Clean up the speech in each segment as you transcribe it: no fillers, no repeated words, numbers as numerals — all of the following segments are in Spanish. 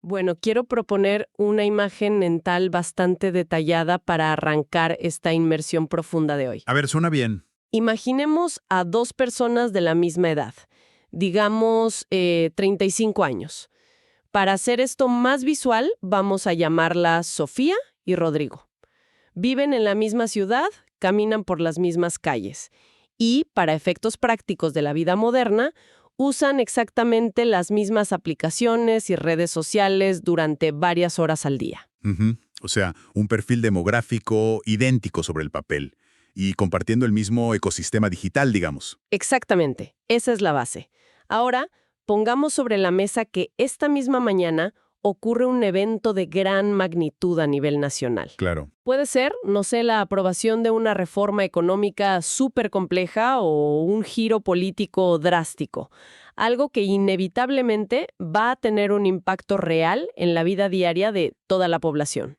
Bueno, quiero proponer una imagen mental bastante detallada para arrancar esta inmersión profunda de hoy. A ver, suena bien. Imaginemos a dos personas de la misma edad, digamos 35 años. Para hacer esto más visual, vamos a llamarlas Sofía y Rodrigo. Viven en la misma ciudad, caminan por las mismas calles y, para efectos prácticos de la vida moderna, usan exactamente las mismas aplicaciones y redes sociales durante varias horas al día. Ujú. O sea, un perfil demográfico idéntico sobre el papel y compartiendo el mismo ecosistema digital, digamos. Exactamente, esa es la base. Ahora, pongamos sobre la mesa que esta misma mañana ocurre un evento de gran magnitud a nivel nacional. Claro. Puede ser, no sé, la aprobación de una reforma económica súper compleja o un giro político drástico. Algo que inevitablemente va a tener un impacto real en la vida diaria de toda la población.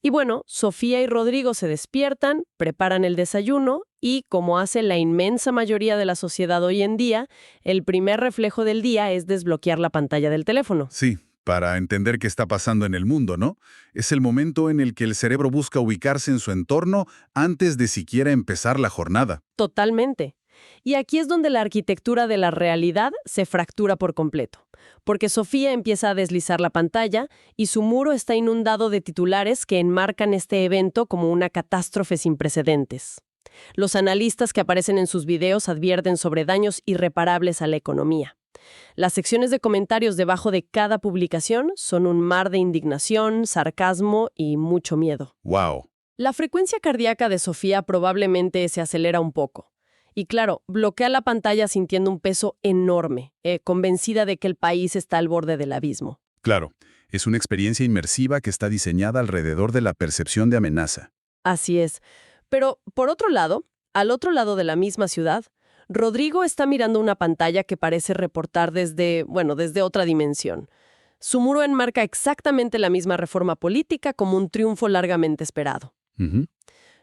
Y bueno, Sofía y Rodrigo se despiertan, preparan el desayuno y, como hace la inmensa mayoría de la sociedad hoy en día, el primer reflejo del día es desbloquear la pantalla del teléfono. Sí, para entender qué está pasando en el mundo, ¿no? Es el momento en el que el cerebro busca ubicarse en su entorno antes de siquiera empezar la jornada. Totalmente. Y aquí es donde la arquitectura de la realidad se fractura por completo, porque Sofía empieza a deslizar la pantalla y su muro está inundado de titulares que enmarcan este evento como una catástrofe sin precedentes. Los analistas que aparecen en sus videos advierten sobre daños irreparables a la economía. Las secciones de comentarios debajo de cada publicación son un mar de indignación, sarcasmo y mucho miedo. ¡Wow! La frecuencia cardíaca de Sofía probablemente se acelera un poco. Y claro, bloquea la pantalla sintiendo un peso enorme, convencida de que el país está al borde del abismo. Claro, es una experiencia inmersiva que está diseñada alrededor de la percepción de amenaza. Así es. Pero, por otro lado, al otro lado de la misma ciudad, Rodrigo está mirando una pantalla que parece reportar desde otra dimensión. Su muro enmarca exactamente la misma reforma política como un triunfo largamente esperado. Ujú.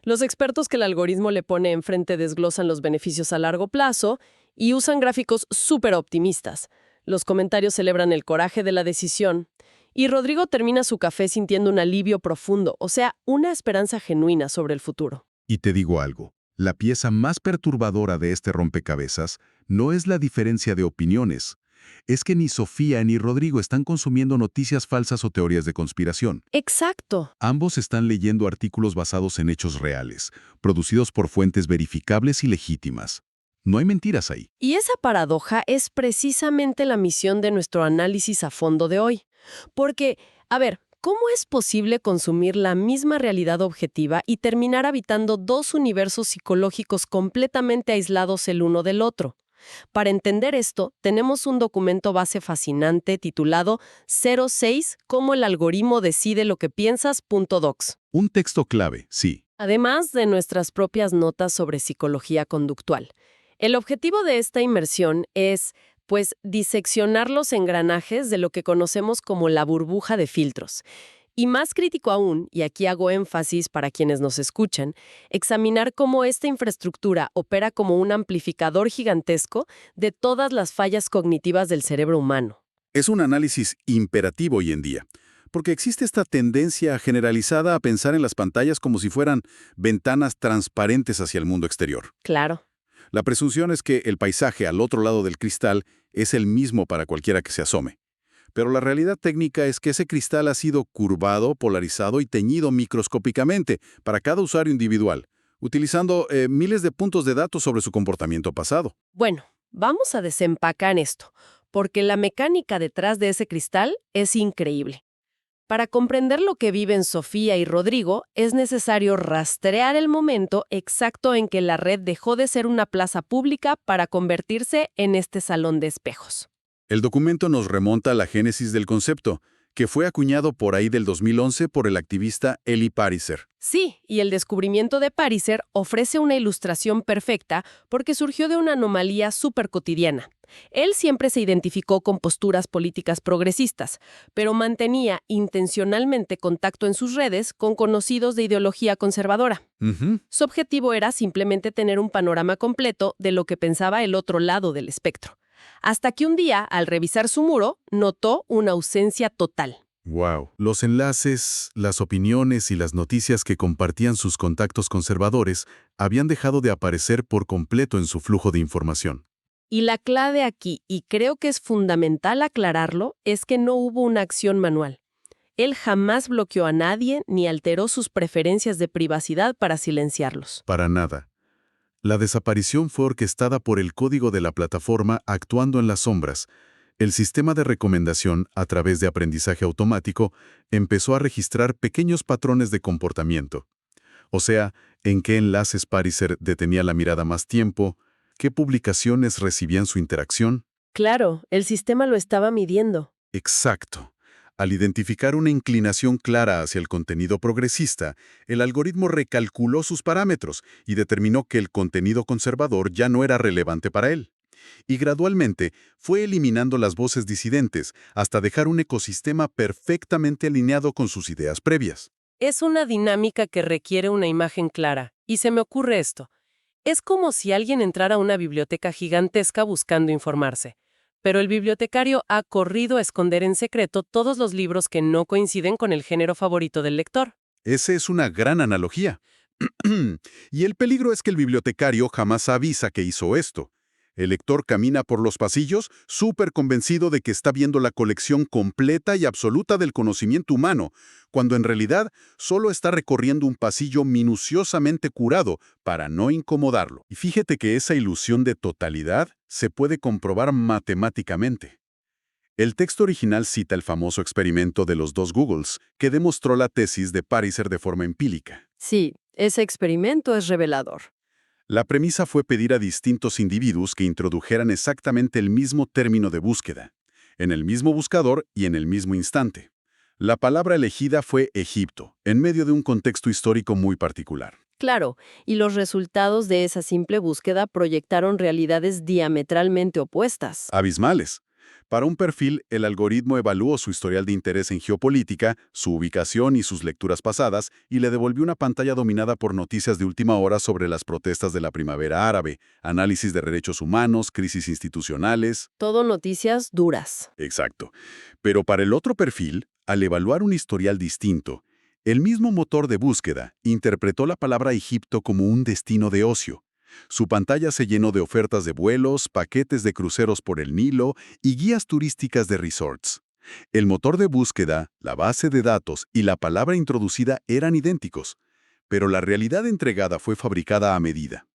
Los expertos que el algoritmo le pone enfrente desglosan los beneficios a largo plazo y usan gráficos súper optimistas. Los comentarios celebran el coraje de la decisión. Y Rodrigo termina su café sintiendo un alivio profundo, o sea, una esperanza genuina sobre el futuro. Y te digo algo, la pieza más perturbadora de este rompecabezas no es la diferencia de opiniones. Es que ni Sofía ni Rodrigo están consumiendo noticias falsas o teorías de conspiración. Exacto. Ambos están leyendo artículos basados en hechos reales, producidos por fuentes verificables y legítimas. No hay mentiras ahí. Y esa paradoja es precisamente la misión de nuestro análisis a fondo de hoy. Porque, a ver, ¿cómo es posible consumir la misma realidad objetiva y terminar habitando dos universos psicológicos completamente aislados el uno del otro? Para entender esto, tenemos un documento base fascinante titulado 06 Cómo el algoritmo decide lo que piensas.docs. Un texto clave, sí. Además de nuestras propias notas sobre psicología conductual. El objetivo de esta inmersión es, pues, diseccionar los engranajes de lo que conocemos como la burbuja de filtros. Y más crítico aún, y aquí hago énfasis para quienes nos escuchan, examinar cómo esta infraestructura opera como un amplificador gigantesco de todas las fallas cognitivas del cerebro humano. Es un análisis imperativo hoy en día, porque existe esta tendencia generalizada a pensar en las pantallas como si fueran ventanas transparentes hacia el mundo exterior. Claro. La presunción es que el paisaje al otro lado del cristal es el mismo para cualquiera que se asome. Pero la realidad técnica es que ese cristal ha sido curvado, polarizado y teñido microscópicamente para cada usuario individual, utilizando miles de puntos de datos sobre su comportamiento pasado. Bueno, vamos a desempacar esto, porque la mecánica detrás de ese cristal es increíble. Para comprender lo que viven Sofía y Rodrigo, es necesario rastrear el momento exacto en que la red dejó de ser una plaza pública para convertirse en este salón de espejos. El documento nos remonta a la génesis del concepto, que fue acuñado por ahí del 2011 por el activista Eli Pariser. Sí, y el descubrimiento de Pariser ofrece una ilustración perfecta porque surgió de una anomalía súper cotidiana. Él siempre se identificó con posturas políticas progresistas, pero mantenía intencionalmente contacto en sus redes con conocidos de ideología conservadora. Ujú. Su objetivo era simplemente tener un panorama completo de lo que pensaba el otro lado del espectro. hasta que un día, al revisar su muro, notó una ausencia total. Wow. Los enlaces, las opiniones y las noticias que compartían sus contactos conservadores habían dejado de aparecer por completo en su flujo de información. Y la clave aquí, y creo que es fundamental aclararlo, es que no hubo una acción manual. Él jamás bloqueó a nadie ni alteró sus preferencias de privacidad para silenciarlos. Para nada. La desaparición fue orquestada por el código de la plataforma actuando en las sombras. El sistema de recomendación, a través de aprendizaje automático, empezó a registrar pequeños patrones de comportamiento. O sea, en qué enlaces Pariser detenía la mirada más tiempo, qué publicaciones recibían su interacción. Claro, el sistema lo estaba midiendo. Exacto. Al identificar una inclinación clara hacia el contenido progresista, el algoritmo recalculó sus parámetros y determinó que el contenido conservador ya no era relevante para él. Y gradualmente fue eliminando las voces disidentes hasta dejar un ecosistema perfectamente alineado con sus ideas previas. Es una dinámica que requiere una imagen clara. Y se me ocurre esto. Es como si alguien entrara a una biblioteca gigantesca buscando informarse. Pero el bibliotecario ha corrido a esconder en secreto todos los libros que no coinciden con el género favorito del lector. Esa es una gran analogía. Y el peligro es que el bibliotecario jamás avisa que hizo esto. El lector camina por los pasillos súper convencido de que está viendo la colección completa y absoluta del conocimiento humano, cuando en realidad solo está recorriendo un pasillo minuciosamente curado para no incomodarlo. Y fíjate que esa ilusión de totalidad se puede comprobar matemáticamente. El texto original cita el famoso experimento de los dos Googles, que demostró la tesis de Pariser de forma empírica. Sí, ese experimento es revelador. La premisa fue pedir a distintos individuos que introdujeran exactamente el mismo término de búsqueda, en el mismo buscador y en el mismo instante. La palabra elegida fue Egipto, en medio de un contexto histórico muy particular. Claro, y los resultados de esa simple búsqueda proyectaron realidades diametralmente opuestas. Abismales. Para un perfil, el algoritmo evaluó su historial de interés en geopolítica, su ubicación y sus lecturas pasadas, y le devolvió una pantalla dominada por noticias de última hora sobre las protestas de la primavera árabe, análisis de derechos humanos, crisis institucionales. Todo noticias duras. Exacto. Pero para el otro perfil, al evaluar un historial distinto, el mismo motor de búsqueda interpretó la palabra Egipto como un destino de ocio. Su pantalla se llenó de ofertas de vuelos, paquetes de cruceros por el Nilo y guías turísticas de resorts. El motor de búsqueda, la base de datos y la palabra introducida eran idénticos, pero la realidad entregada fue fabricada a medida.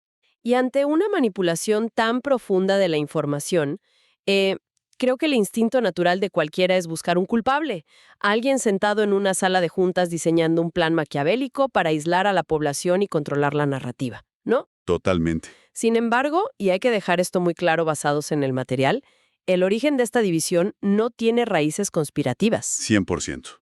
Y ante una manipulación tan profunda de la información, creo que el instinto natural de cualquiera es buscar un culpable. Alguien sentado en una sala de juntas diseñando un plan maquiavélico para aislar a la población y controlar la narrativa, ¿no? Totalmente. Sin embargo, y hay que dejar esto muy claro basados en el material, el origen de esta división no tiene raíces conspirativas. 100%.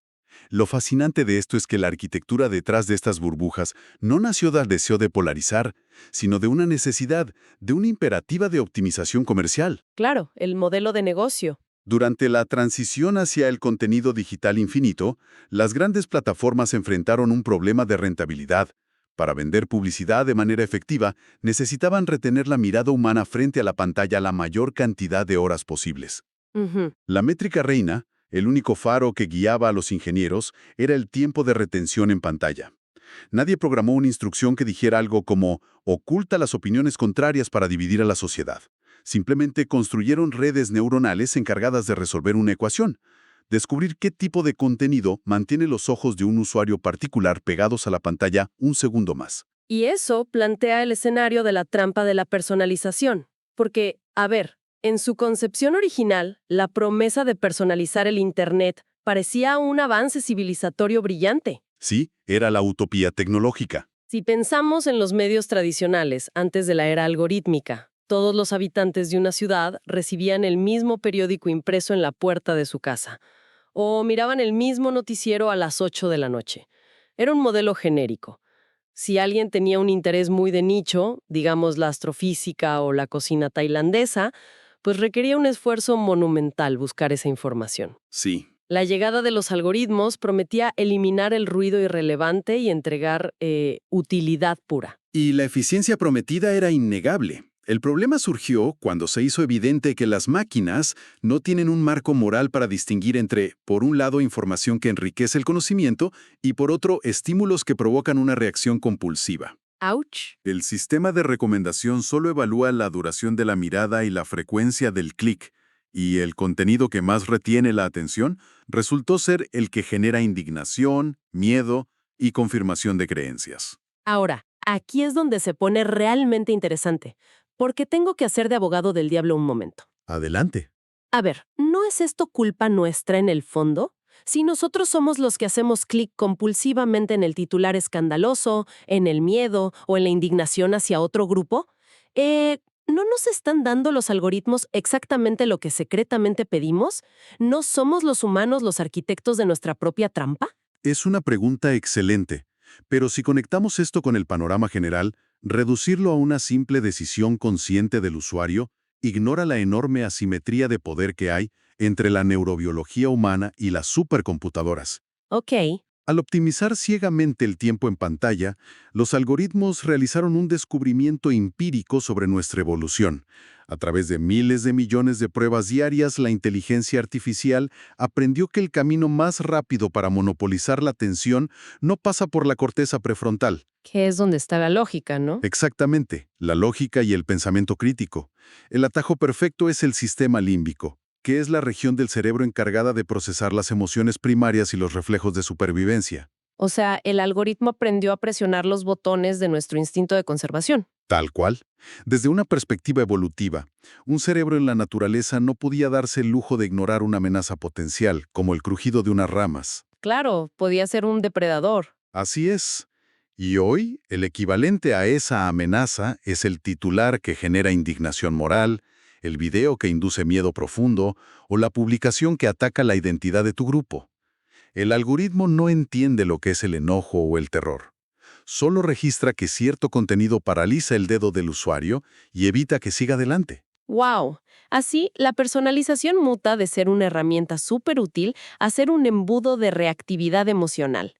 Lo fascinante de esto es que la arquitectura detrás de estas burbujas no nació del deseo de polarizar, sino de una necesidad, de una imperativa de optimización comercial. Claro, el modelo de negocio. Durante la transición hacia el contenido digital infinito, las grandes plataformas enfrentaron un problema de rentabilidad. Para vender publicidad de manera efectiva, necesitaban retener la mirada humana frente a la pantalla la mayor cantidad de horas posibles. Ujú. La métrica reina, el único faro que guiaba a los ingenieros, era el tiempo de retención en pantalla. Nadie programó una instrucción que dijera algo como «oculta las opiniones contrarias para dividir a la sociedad». Simplemente construyeron redes neuronales encargadas de resolver una ecuación. Descubrir qué tipo de contenido mantiene los ojos de un usuario particular pegados a la pantalla un segundo más. Y eso plantea el escenario de la trampa de la personalización. Porque, a ver, en su concepción original, la promesa de personalizar el Internet parecía un avance civilizatorio brillante. Sí, era la utopía tecnológica. Si pensamos en los medios tradicionales, antes de la era algorítmica, todos los habitantes de una ciudad recibían el mismo periódico impreso en la puerta de su casa, o miraban el mismo noticiero a las 8 de la noche. Era un modelo genérico. Si alguien tenía un interés muy de nicho, digamos la astrofísica o la cocina tailandesa, pues requería un esfuerzo monumental buscar esa información. Sí. La llegada de los algoritmos prometía eliminar el ruido irrelevante y entregar utilidad pura. Y la eficiencia prometida era innegable. El problema surgió cuando se hizo evidente que las máquinas no tienen un marco moral para distinguir entre, por un lado, información que enriquece el conocimiento y, por otro, estímulos que provocan una reacción compulsiva. Ouch. El sistema de recomendación solo evalúa la duración de la mirada y la frecuencia del clic, y el contenido que más retiene la atención resultó ser el que genera indignación, miedo y confirmación de creencias. Ahora, aquí es donde se pone realmente interesante, porque tengo que hacer de abogado del diablo un momento. Adelante. A ver, ¿no es esto culpa nuestra en el fondo? Si nosotros somos los que hacemos clic compulsivamente en el titular escandaloso, en el miedo o en la indignación hacia otro grupo, ¿no nos están dando los algoritmos exactamente lo que secretamente pedimos? ¿No somos los humanos los arquitectos de nuestra propia trampa? Es una pregunta excelente, pero si conectamos esto con el panorama general, reducirlo a una simple decisión consciente del usuario ignora la enorme asimetría de poder que hay entre la neurobiología humana y las supercomputadoras. Ok. Al optimizar ciegamente el tiempo en pantalla, los algoritmos realizaron un descubrimiento empírico sobre nuestra evolución. A través de miles de millones de pruebas diarias, la inteligencia artificial aprendió que el camino más rápido para monopolizar la atención no pasa por la corteza prefrontal. Que es donde está la lógica, ¿no? Exactamente, la lógica y el pensamiento crítico. El atajo perfecto es el sistema límbico, que es la región del cerebro encargada de procesar las emociones primarias y los reflejos de supervivencia. O sea, el algoritmo aprendió a presionar los botones de nuestro instinto de conservación. Tal cual. Desde una perspectiva evolutiva, un cerebro en la naturaleza no podía darse el lujo de ignorar una amenaza potencial, como el crujido de unas ramas. Claro, podía ser un depredador. Así es. Y hoy, el equivalente a esa amenaza es el titular que genera indignación moral, el video que induce miedo profundo o la publicación que ataca la identidad de tu grupo. El algoritmo no entiende lo que es el enojo o el terror. Solo registra que cierto contenido paraliza el dedo del usuario y evita que siga adelante. ¡Wow! Así, la personalización muta de ser una herramienta súper útil a ser un embudo de reactividad emocional.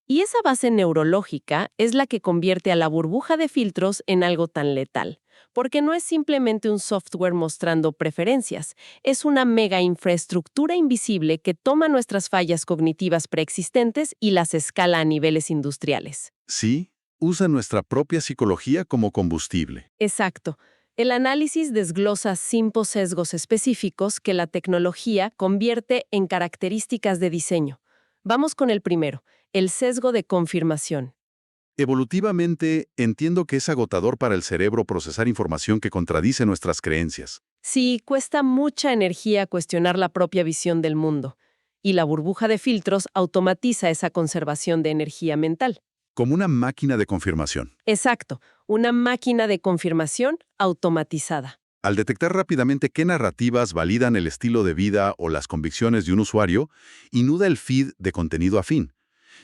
Y esa base neurológica es la que convierte a la burbuja de filtros en algo tan letal. Porque no es simplemente un software mostrando preferencias, es una mega infraestructura invisible que toma nuestras fallas cognitivas preexistentes y las escala a niveles industriales. Sí, usa nuestra propia psicología como combustible. Exacto. El análisis desglosa 5 sesgos específicos que la tecnología convierte en características de diseño. Vamos con el primero, el sesgo de confirmación. Evolutivamente, entiendo que es agotador para el cerebro procesar información que contradice nuestras creencias. Sí, cuesta mucha energía cuestionar la propia visión del mundo, y la burbuja de filtros automatiza esa conservación de energía mental. Como una máquina de confirmación. Exacto, una máquina de confirmación automatizada. Al detectar rápidamente qué narrativas validan el estilo de vida o las convicciones de un usuario, inunda el feed de contenido afín.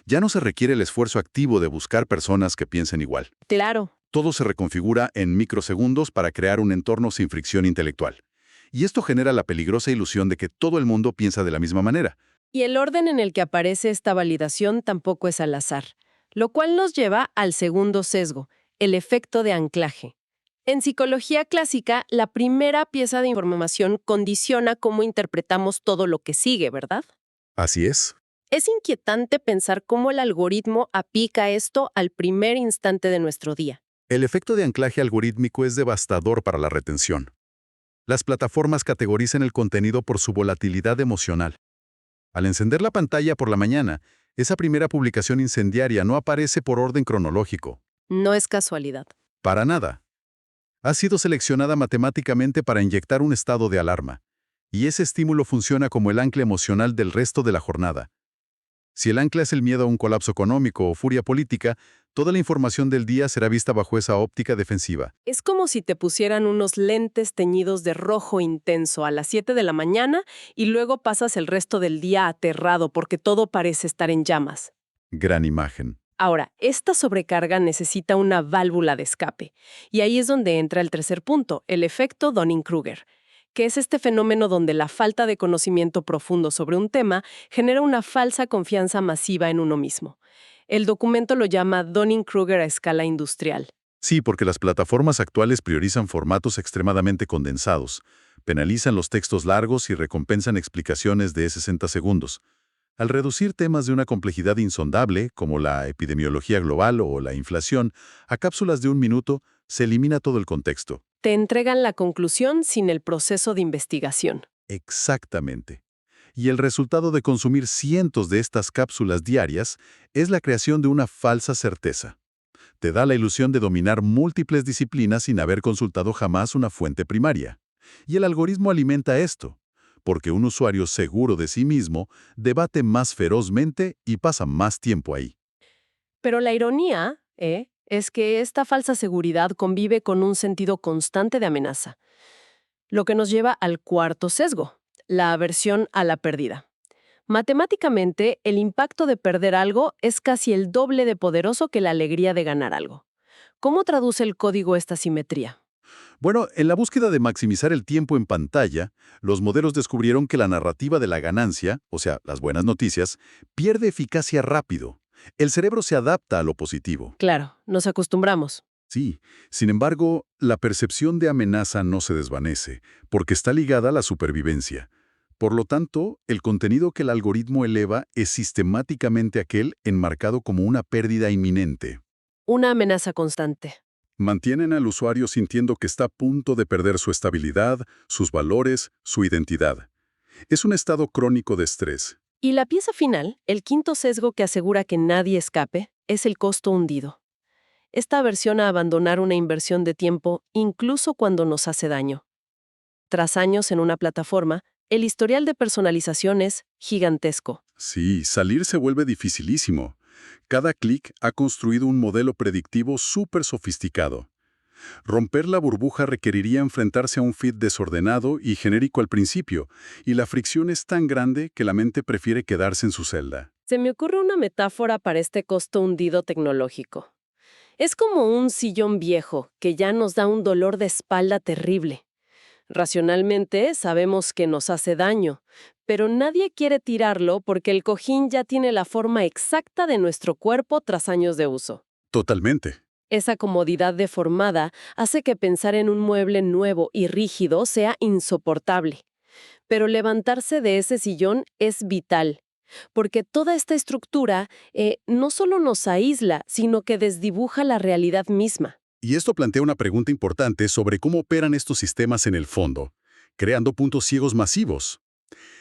Ya no se requiere el esfuerzo activo de buscar personas que piensen igual. Claro. Todo se reconfigura en microsegundos para crear un entorno sin fricción intelectual. Y esto genera la peligrosa ilusión de que todo el mundo piensa de la misma manera. Y el orden en el que aparece esta validación tampoco es al azar, lo cual nos lleva al segundo sesgo, el efecto de anclaje. En psicología clásica, la primera pieza de información condiciona cómo interpretamos todo lo que sigue, ¿verdad? Así es. Es inquietante pensar cómo el algoritmo aplica esto al primer instante de nuestro día. El efecto de anclaje algorítmico es devastador para la retención. Las plataformas categorizan el contenido por su volatilidad emocional. Al encender la pantalla por la mañana, esa primera publicación incendiaria no aparece por orden cronológico. No es casualidad. Para nada. Ha sido seleccionada matemáticamente para inyectar un estado de alarma, y ese estímulo funciona como el ancla emocional del resto de la jornada. Si el ancla es el miedo a un colapso económico o furia política, toda la información del día será vista bajo esa óptica defensiva. Es como si te pusieran unos lentes teñidos de rojo intenso a las 7 de la mañana y luego pasas el resto del día aterrado porque todo parece estar en llamas. Gran imagen. Ahora, esta sobrecarga necesita una válvula de escape. Y ahí es donde entra el tercer punto, el efecto Dunning-Kruger, que es este fenómeno donde la falta de conocimiento profundo sobre un tema genera una falsa confianza masiva en uno mismo. El documento lo llama Dunning-Kruger a escala industrial. Sí, porque las plataformas actuales priorizan formatos extremadamente condensados, penalizan los textos largos y recompensan explicaciones de 60 segundos. Al reducir temas de una complejidad insondable, como la epidemiología global o la inflación, a cápsulas de un minuto, se elimina todo el contexto. Te entregan la conclusión sin el proceso de investigación. Exactamente. Y el resultado de consumir cientos de estas cápsulas diarias es la creación de una falsa certeza. Te da la ilusión de dominar múltiples disciplinas sin haber consultado jamás una fuente primaria. Y el algoritmo alimenta esto, porque un usuario seguro de sí mismo debate más ferozmente y pasa más tiempo ahí. Pero la ironía, es que esta falsa seguridad convive con un sentido constante de amenaza, lo que nos lleva al cuarto sesgo, la aversión a la pérdida. Matemáticamente, el impacto de perder algo es casi el doble de poderoso que la alegría de ganar algo. ¿Cómo traduce el código esta simetría? Bueno, en la búsqueda de maximizar el tiempo en pantalla, los modelos descubrieron que la narrativa de la ganancia, o sea, las buenas noticias, pierde eficacia rápido. El cerebro se adapta a lo positivo. Claro, nos acostumbramos. Sí, sin embargo, la percepción de amenaza no se desvanece, porque está ligada a la supervivencia. Por lo tanto, el contenido que el algoritmo eleva es sistemáticamente aquel enmarcado como una pérdida inminente. Una amenaza constante. Mantienen al usuario sintiendo que está a punto de perder su estabilidad, sus valores, su identidad. Es un estado crónico de estrés. Y la pieza final, el quinto sesgo que asegura que nadie escape, es el costo hundido. Esta aversión a abandonar una inversión de tiempo incluso cuando nos hace daño. Tras años en una plataforma, el historial de personalización es gigantesco. Sí, salir se vuelve dificilísimo. Cada clic ha construido un modelo predictivo súper sofisticado. Romper la burbuja requeriría enfrentarse a un feed desordenado y genérico al principio, y la fricción es tan grande que la mente prefiere quedarse en su celda. Se me ocurre una metáfora para este costo hundido tecnológico. Es como un sillón viejo que ya nos da un dolor de espalda terrible. Racionalmente sabemos que nos hace daño, pero nadie quiere tirarlo porque el cojín ya tiene la forma exacta de nuestro cuerpo tras años de uso. Totalmente. Esa comodidad deformada hace que pensar en un mueble nuevo y rígido sea insoportable. Pero levantarse de ese sillón es vital, porque toda esta estructura no solo nos aísla, sino que desdibuja la realidad misma. Y esto plantea una pregunta importante sobre cómo operan estos sistemas en el fondo, creando puntos ciegos masivos.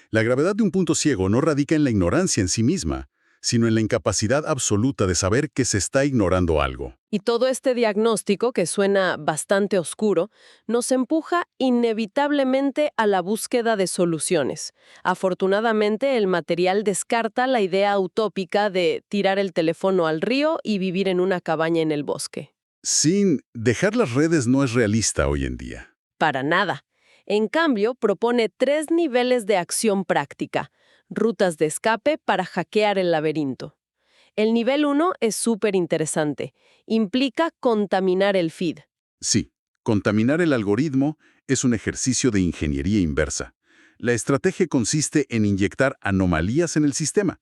La gravedad de un punto ciego no radica en la ignorancia en sí misma, sino en la incapacidad absoluta de saber que se está ignorando algo. Y todo este diagnóstico, que suena bastante oscuro, nos empuja inevitablemente a la búsqueda de soluciones. Afortunadamente, el material descarta la idea utópica de tirar el teléfono al río y vivir en una cabaña en el bosque. Sin dejar las redes no es realista hoy en día. Para nada. En cambio, propone 3 niveles de acción práctica, rutas de escape para hackear el laberinto. El nivel 1 es súper interesante. Implica contaminar el feed. Sí, contaminar el algoritmo es un ejercicio de ingeniería inversa. La estrategia consiste en inyectar anomalías en el sistema,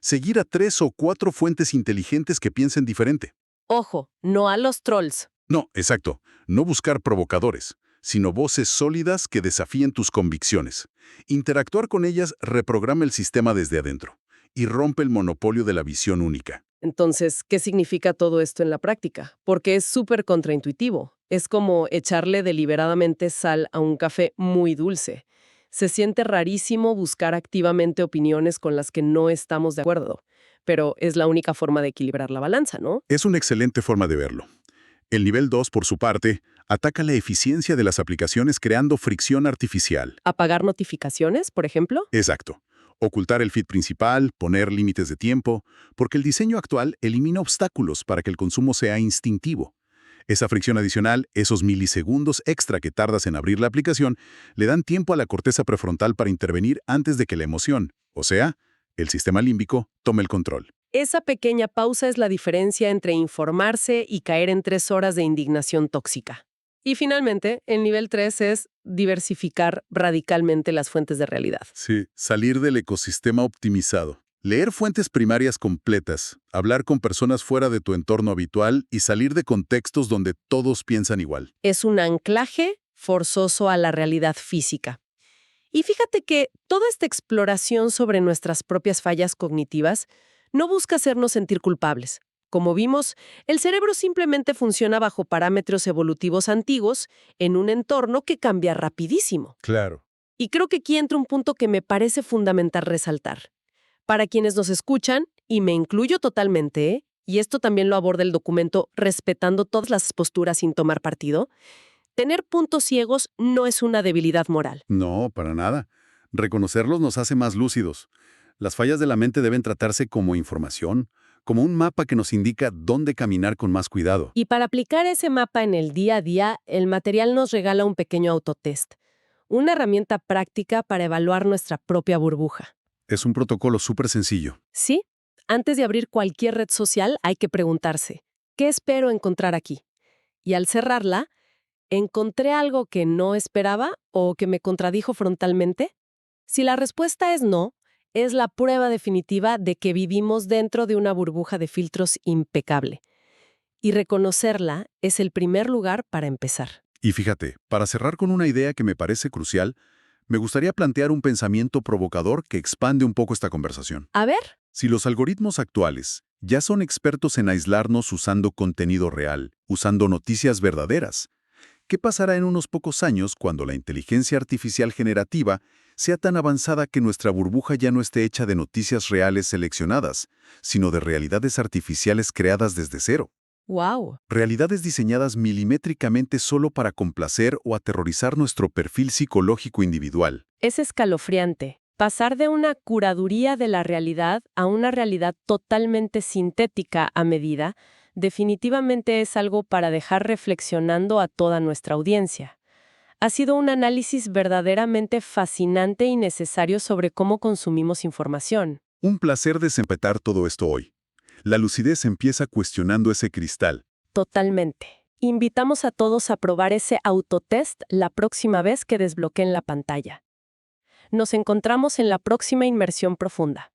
seguir a 3 o 4 fuentes inteligentes que piensen diferente. Ojo, no a los trolls. No, exacto, no buscar provocadores, sino voces sólidas que desafíen tus convicciones. Interactuar con ellas reprograma el sistema desde adentro y rompe el monopolio de la visión única. Entonces, ¿qué significa todo esto en la práctica? Porque es súper contraintuitivo. Es como echarle deliberadamente sal a un café muy dulce. Se siente rarísimo buscar activamente opiniones con las que no estamos de acuerdo, pero es la única forma de equilibrar la balanza, ¿no? Es una excelente forma de verlo. El nivel 2, por su parte, ataca la eficiencia de las aplicaciones creando fricción artificial. ¿Apagar notificaciones, por ejemplo? Exacto. Ocultar el feed principal, poner límites de tiempo, porque el diseño actual elimina obstáculos para que el consumo sea instintivo. Esa fricción adicional, esos milisegundos extra que tardas en abrir la aplicación, le dan tiempo a la corteza prefrontal para intervenir antes de que la emoción, o sea, el sistema límbico, tome el control. Esa pequeña pausa es la diferencia entre informarse y caer en 3 horas de indignación tóxica. Y finalmente, el nivel 3 es diversificar radicalmente las fuentes de realidad. Sí, salir del ecosistema optimizado. Leer fuentes primarias completas, hablar con personas fuera de tu entorno habitual y salir de contextos donde todos piensan igual. Es un anclaje forzoso a la realidad física. Y fíjate que toda esta exploración sobre nuestras propias fallas cognitivas no busca hacernos sentir culpables. Como vimos, el cerebro simplemente funciona bajo parámetros evolutivos antiguos en un entorno que cambia rapidísimo. Claro. Y creo que aquí entra un punto que me parece fundamental resaltar. Para quienes nos escuchan, y me incluyo totalmente, y esto también lo aborda el documento respetando todas las posturas sin tomar partido, tener puntos ciegos no es una debilidad moral. No, para nada. Reconocerlos nos hace más lúcidos. Las fallas de la mente deben tratarse como información, como un mapa que nos indica dónde caminar con más cuidado. Y para aplicar ese mapa en el día a día, el material nos regala un pequeño autotest, una herramienta práctica para evaluar nuestra propia burbuja. Es un protocolo súper sencillo. ¿Sí? Antes de abrir cualquier red social hay que preguntarse, ¿qué espero encontrar aquí? Y al cerrarla, ¿encontré algo que no esperaba o que me contradijo frontalmente? Si la respuesta es no, es la prueba definitiva de que vivimos dentro de una burbuja de filtros impecable. Y reconocerla es el primer lugar para empezar. Y fíjate, para cerrar con una idea que me parece crucial, me gustaría plantear un pensamiento provocador que expande un poco esta conversación. A ver, Si los algoritmos actuales ya son expertos en aislarnos usando contenido real, usando noticias verdaderas, ¿qué pasará en unos pocos años cuando la inteligencia artificial generativa sea tan avanzada que nuestra burbuja ya no esté hecha de noticias reales seleccionadas, sino de realidades artificiales creadas desde cero? wow. Realidades diseñadas milimétricamente solo para complacer o aterrorizar nuestro perfil psicológico individual. Es escalofriante. Pasar de una curaduría de la realidad a una realidad totalmente sintética a medida, definitivamente es algo para dejar reflexionando a toda nuestra audiencia. Ha sido un análisis verdaderamente fascinante y necesario sobre cómo consumimos información. Un placer desempetar todo esto hoy. La lucidez empieza cuestionando ese cristal. Totalmente. Invitamos a todos a probar ese autotest la próxima vez que desbloqueen la pantalla. Nos encontramos en la próxima inmersión profunda.